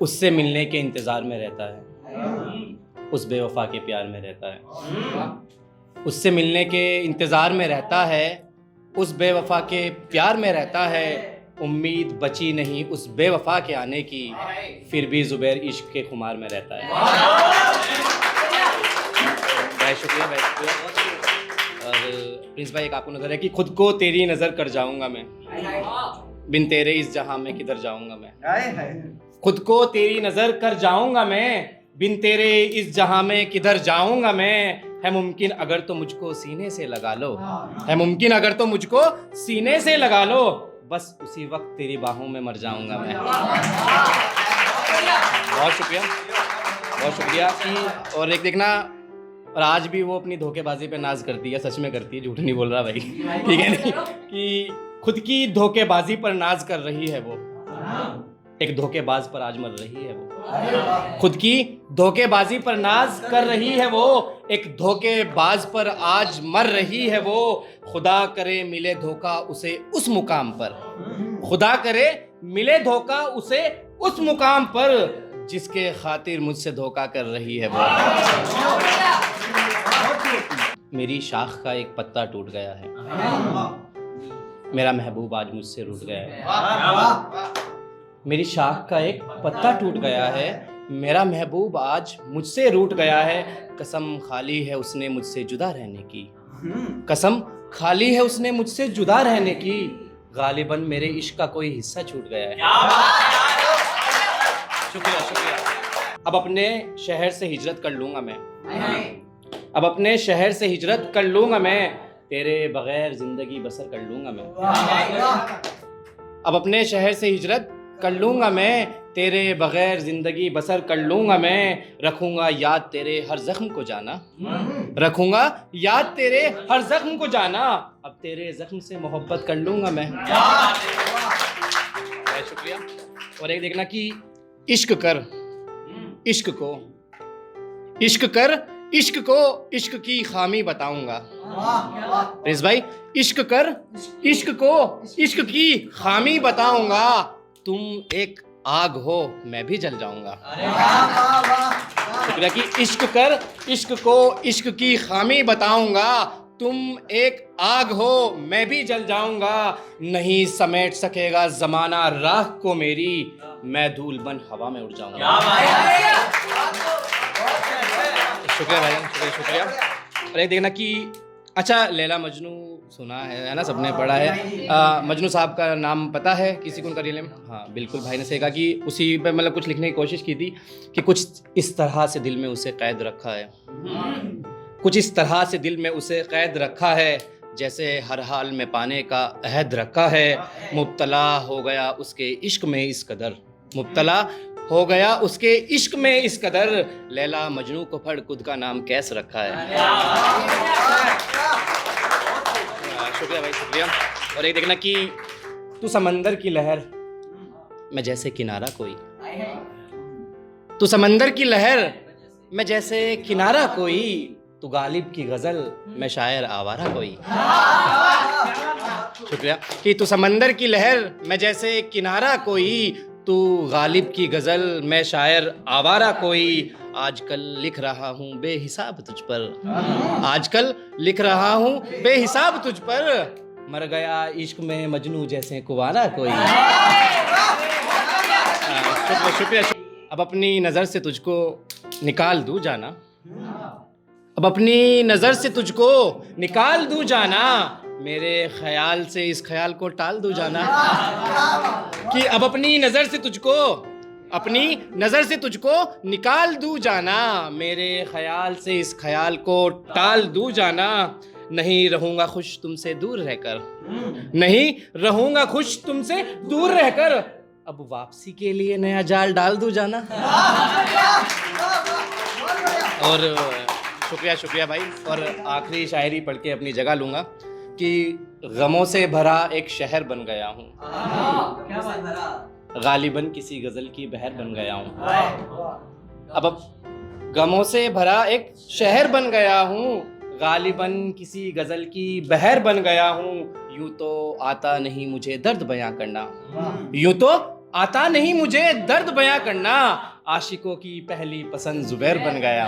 उससे मिलने के इंतज़ार में रहता है, उस बेवफा के प्यार में रहता है। उससे मिलने के इंतज़ार में रहता है, उस बेवफा के प्यार में रहता है। उम्मीद बची नहीं उस बेवफा के आने की, फिर भी ज़ुबैर इश्क के खुमार में रहता है। बहुत शुक्रिया, बहुत शुक्रिया। और प्रिंस भाई, एक आपको नज़र है कि खुद को तेरी नज़र कर जाऊंगा मैं, बिन तेरे इस जहां में किधर जाऊंगा मैं। खुद को तेरी नज़र कर जाऊंगा मैं, बिन तेरे इस जहां में किधर जाऊंगा मैं। है मुमकिन अगर तो मुझको सीने से लगा लो, है मुमकिन अगर तो मुझको सीने से लगा लो, बस उसी वक्त तेरी बाहों में मर जाऊंगा मैं। बहुत शुक्रिया, बहुत शुक्रिया कि और एक देखना, और आज भी वो अपनी धोखेबाजी पे नाज करती है, सच में करती है, झूठ नहीं बोल रहा भाई, ठीक है नहीं, कि खुद की धोखेबाजी पर नाज कर रही है वो, एक धोखेबाज पर आज मर रही है वो। खुद की धोखेबाजी पर नाज कर रही है वो, एक धोखेबाज पर आज मर रही है वो। खुदा करे मिले धोखा उसे उस मुकाम पर, खुदा करे मिले धोखा उसे उस मुकाम पर, जिसके खातिर मुझसे धोखा कर रही है वो। मेरी शाख का एक पत्ता टूट गया है, मेरा महबूब आज मुझसे रूठ गया है। मेरी शाख का एक पत्ता टूट गया है, मेरा महबूब आज मुझसे रूठ गया है। कसम खाली है उसने मुझसे जुदा रहने की, कसम खाली है उसने मुझसे जुदा रहने की। गालिबन मेरे इश्क का कोई हिस्सा छूट गया है। शुक्रिया, शुक्रिया। अब अपने शहर से हिजरत कर लूंगा मैं, अब अपने शहर से हिजरत कर लूंगा मैं, तेरे बगैर जिंदगी बसर कर लूंगा मैं। अब अपने शहर से हिजरत कर लूंगा मैं, तेरे बगैर जिंदगी बसर कर लूंगा मैं। रखूंगा याद तेरे हर जख्म को जाना, रखूंगा याद तेरे हर जख्म को जाना, अब तेरे जख्म से मोहब्बत कर लूंगा मैं। बहुत शुक्रिया। और एक देखना कि इश्क कर इश्क को, इश्क कर इश्क को, इश्क की खामी बताऊंगा। रिज भाई, इश्क कर इश्क को, इश्क की खामी बताऊंगा। तुम एक आग हो मैं भी जल जाऊंगा। शुक्रिया कि इश्क कर इश्क को, इश्क की खामी बताऊंगा। तुम एक आग हो मैं भी जल जाऊंगा। नहीं समेट सकेगा जमाना राह को मेरी, मैं धूल बन हवा में उड़ जाऊंगा। शुक्रिया भाई, शुक्रिया, शुक्रिया। और एक देखना कि अच्छा, लैला मजनू सुना है ना, सबने पढ़ा है। मजनू साहब का नाम पता है किसी को, उनका रियल नेम? हाँ बिल्कुल, भाई ने सही कहा कि उसी पे मतलब कुछ लिखने की कोशिश की थी कि कुछ इस तरह से दिल में उसे कैद रखा है, कुछ इस तरह से दिल में उसे कैद रखा है, जैसे हर हाल में पाने का अहद रखा है। मुब्तला हो गया उसके इश्क में इस कदर, मुब्तला हो गया उसके इश्क में इस कदर, लैला मजनू को पढ़ खुद का नाम कैस रखा है। शुक्रिया भाई, शुक्रिया। और एक देखना कि तू समंदर की लहर मैं जैसे किनारा कोई, तू समंदर की लहर मैं जैसे किनारा कोई, तू गालिब की गजल मैं शायर आवारा कोई। शुक्रिया कि तू समंदर की लहर मैं जैसे किनारा कोई, तू गालिब की गजल मैं शायर आवारा कोई। आजकल लिख रहा हूँ बेहिसाब तुझ पर, आजकल लिख रहा हूँ बेहिसाब तुझ पर, मर गया इश्क में मजनू जैसे कुंवारा कोई। शुक्रिया, शुक्रिया। अब अपनी नज़र से तुझको निकाल दूँ जाना, अब अपनी नज़र से तुझको निकाल दूँ जाना, मेरे ख्याल से इस ख्याल को टाल दूँ जाना। कि अब अपनी नज़र से तुझको, अपनी नज़र से तुझको निकाल दूँ जाना, मेरे ख्याल से इस ख्याल को टाल दूँ जाना। नहीं रहूँगा खुश तुमसे दूर रहकर, नहीं रहूँगा खुश तुमसे दूर रहकर, अब वापसी के लिए नया जाल डाल दूँ जाना। और शुक्रिया, शुक्रिया भाई। और आखिरी शायरी पढ़ के अपनी जगह लूँगा कि गमों से भरा एक शहर बन गया हूँ, गालिबन किसी गजल की बहर बन गया हूँ। अब गमों से भरा एक शहर बन गया हूँ, गालिबन किसी गजल की बहर बन गया हूँ। यूं तो आता नहीं मुझे दर्द बयां करना, यूं तो आता नहीं मुझे दर्द बयां करना, आशिकों की पहली पसंद जुबैर बन गया।